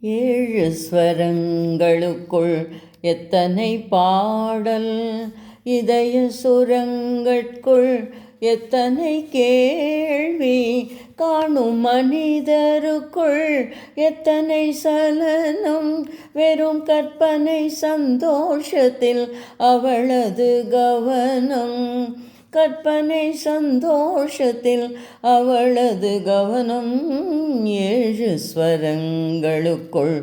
ஏழு ஸ்வரங்களுக்குள் எத்தனை பாடல், இதய சுரங்கட்குள் எத்தனை கேள்வி, காணும் மனிதருக்குள் எத்தனை சலனம், வெறும் கற்பனை சந்தோஷத்தில் அவளது கவனம், கற்பனை சந்தோஷத்தில் அவளது கவனம். ஏழு ஸ்வரங்களுக்குள்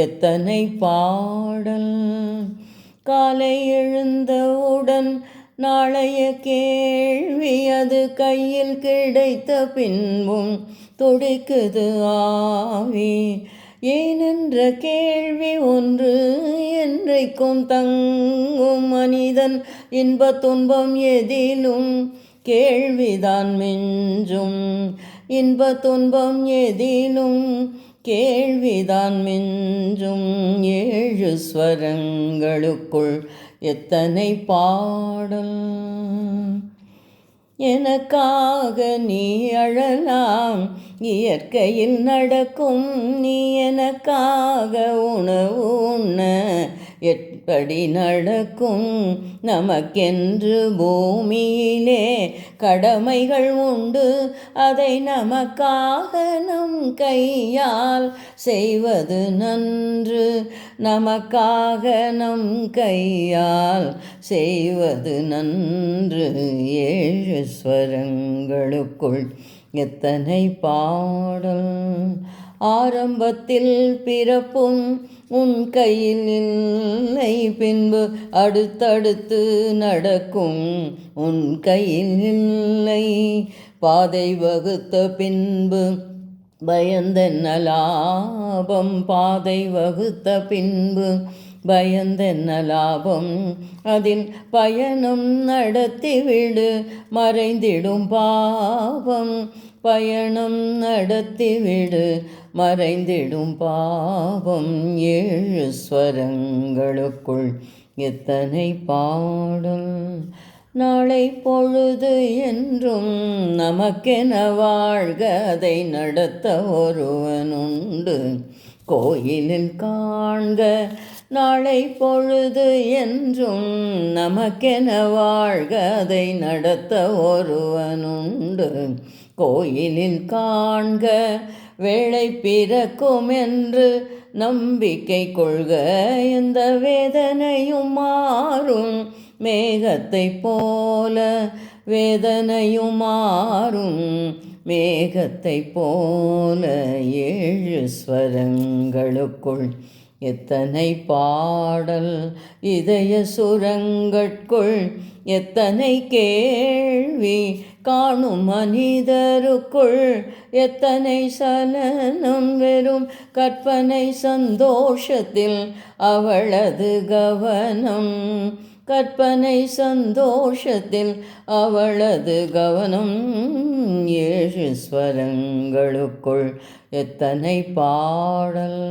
எத்தனை பாடல், காலை எழுந்தவுடன் நாளைய கேள்வி, அது கையில் கிடைத்த பின்பும் துடிக்குது ஆவி. ஏனென்ற கேள்வி ஒன்று என்றைக்கும் தங்கும், மனிதன் இன்ப துன்பம் எதிலும் கேள்விதான் மிஞ்சும், இன்ப துன்பம் எதிலும் கேள்விதான் மிஞ்சும். ஏழு ஸ்வரங்களுக்குள் எத்தனை பாடல், எனக்காக நீ அழலாம், இயற்கையில் நடக்கும் நீ எனக்காக உணவு உண்ண எப்படி நடக்கும், நமக்கென்று பூமியிலே கடமைகள் உண்டு, அதை நமக்காக நம் கையால் செய்வது நன்று, நமக்காக நம் கையால் செய்வது நன்று. ஏழு ஸ்வரங்களுக்குள் எத்தனை பாடல், ஆரம்பத்தில் பிறப்பும் உன் கையில் இல்லை, பின்பு அடுத்தடுத்து நடக்கும் உன் கையில் இல்லை, பாதை வகுத்த பின்பு பயந்தென்ன லாபம், பாதை வகுத்த பின்பு பயந்தென்ன லாபம், அதில் பயணம் நடத்திவிடு மறைந்திடும் பாவம், பயணம் நடத்திவிடு மறைந்திடும் பாவம். ஏழு ஸ்வரங்களுக்குள் எத்தனை பாடல், நாளை பொழுது என்றும் நமக்கென வாழ்க, அதை நடத்த ஒருவனுண்டு கோயிலில் காண்க, நாளை பொழுது என்றும் நமக்கென வாழ்க, அதை நடத்த ஒருவனுண்டு கோயிலில் காண்க, வேளை பிறக்கும் என்று நம்பிக்கை கொள்க, எந்த வேதனையும் மாறும் மேகத்தை போல, வேதனையும் மாறும் மேகத்தை போல. ஏழு ஸ்வரங்களுக்குள் எத்தனை பாடல், இதய சுரங்கட்குள் எத்தனை கேள்வி, காணும் மனிதருக்குள் எத்தனை சலனம், வெறும் கற்பனை சந்தோஷத்தில் அவளது கவனம், கற்பனை சந்தோஷத்தில் அவளது கவனம். ஏழு ஸ்வரங்களுக்குள் எத்தனை பாடல்.